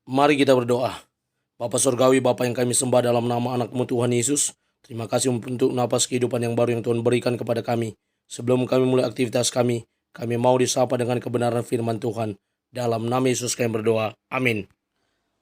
Mari kita berdoa. Bapa Surgawi, Bapa yang kami sembah dalam nama anak-Mu Tuhan Yesus, terima kasih untuk napas kehidupan yang baru yang Tuhan berikan kepada kami. Sebelum kami mulai aktivitas kami mau disapa dengan kebenaran firman Tuhan. Dalam nama Yesus kami berdoa. Amin.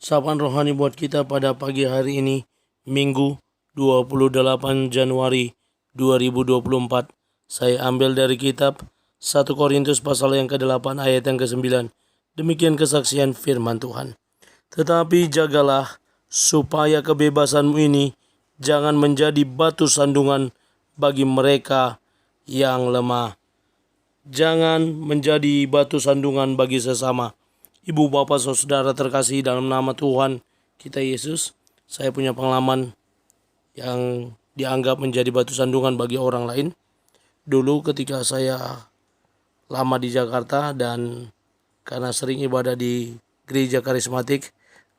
Sapaan rohani buat kita pada pagi hari ini, Minggu 28 Januari 2024. Saya ambil dari kitab 1 Korintus pasal yang ke-8 ayat yang ke-9. Demikian kesaksian firman Tuhan. Tetapi jagalah supaya kebebasanmu ini jangan menjadi batu sandungan bagi mereka yang lemah. Jangan menjadi batu sandungan bagi sesama. Ibu, bapak, saudara terkasih dalam nama Tuhan kita Yesus, saya punya pengalaman yang dianggap menjadi batu sandungan bagi orang lain. Dulu ketika saya lama di Jakarta dan karena sering ibadah di gereja karismatik,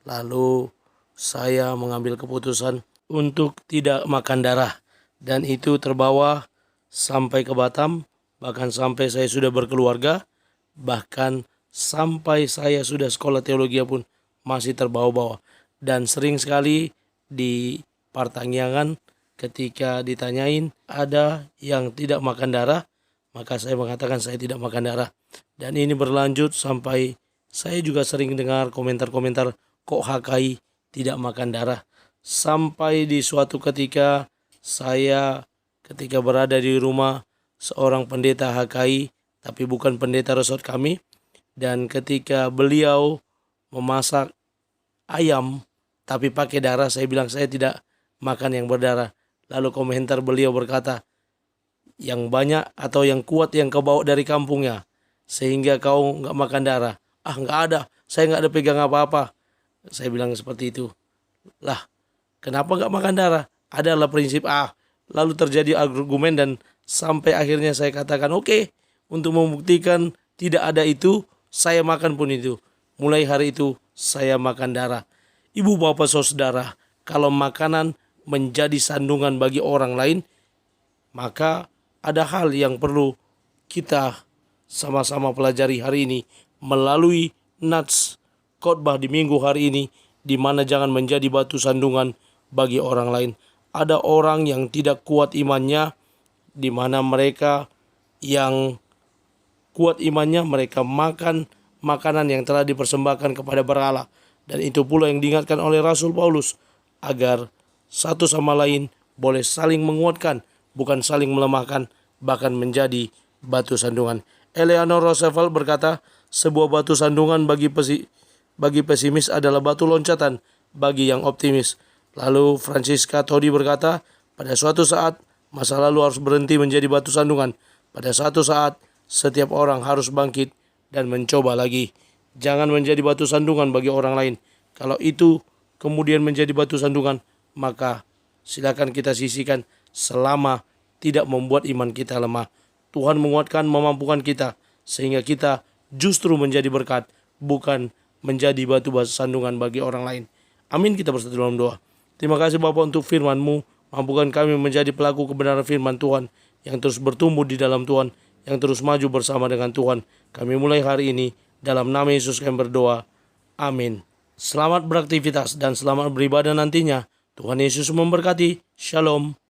lalu saya mengambil keputusan untuk tidak makan darah. Dan itu terbawa sampai ke Batam, bahkan sampai saya sudah berkeluarga, bahkan sampai saya sudah sekolah teologi pun masih terbawa-bawa. Dan sering sekali di pertanyaan ketika ditanyain ada yang tidak makan darah, maka saya mengatakan saya tidak makan darah. Dan ini berlanjut sampai saya juga sering dengar komentar-komentar, kok HKI tidak makan darah. Sampai di suatu ketika saya ketika berada di rumah seorang pendeta HKI, tapi bukan pendeta resort kami. Dan ketika beliau memasak ayam tapi pakai darah, saya bilang saya tidak makan yang berdarah. Lalu komentar beliau berkata, yang banyak atau yang kuat yang kau bawa dari kampungnya, sehingga kau nggak makan darah. Ah, nggak ada, saya nggak ada pegang apa-apa. Saya bilang seperti itu. Lah, kenapa nggak makan darah? Adalah prinsip A. Lalu terjadi argumen dan sampai akhirnya saya katakan oke, untuk membuktikan tidak ada itu, saya makan pun itu. Mulai hari itu saya makan darah. Ibu, bapak, saudara, kalau makanan menjadi sandungan bagi orang lain, maka ada hal yang perlu kita sama-sama pelajari hari ini melalui nats khotbah di minggu hari ini, di mana jangan menjadi batu sandungan bagi orang lain. Ada orang yang tidak kuat imannya, di mana mereka yang kuat imannya mereka makan makanan yang telah dipersembahkan kepada berhala. Dan itu pula yang diingatkan oleh Rasul Paulus, agar satu sama lain boleh saling menguatkan, bukan saling melemahkan, bahkan menjadi batu sandungan. Eleanor Roosevelt berkata, sebuah batu sandungan bagi pesimis adalah batu loncatan bagi yang optimis. Lalu Francisca Todi berkata, pada suatu saat masa lalu harus berhenti menjadi batu sandungan. Pada suatu saat setiap orang harus bangkit dan mencoba lagi. Jangan menjadi batu sandungan bagi orang lain. Kalau itu kemudian menjadi batu sandungan, maka silakan kita sisihkan selama tidak membuat iman kita lemah. Tuhan menguatkan, memampukan kita, sehingga kita justru menjadi berkat, bukan menjadi batu sandungan bagi orang lain. Amin, kita bersatu dalam doa. Terima kasih Bapa untuk firman-Mu, mampukan kami menjadi pelaku kebenaran firman Tuhan, yang terus bertumbuh di dalam Tuhan, yang terus maju bersama dengan Tuhan. Kami mulai hari ini, dalam nama Yesus kami berdoa. Amin. Selamat beraktivitas dan selamat beribadah nantinya. Tuhan Yesus memberkati. Shalom.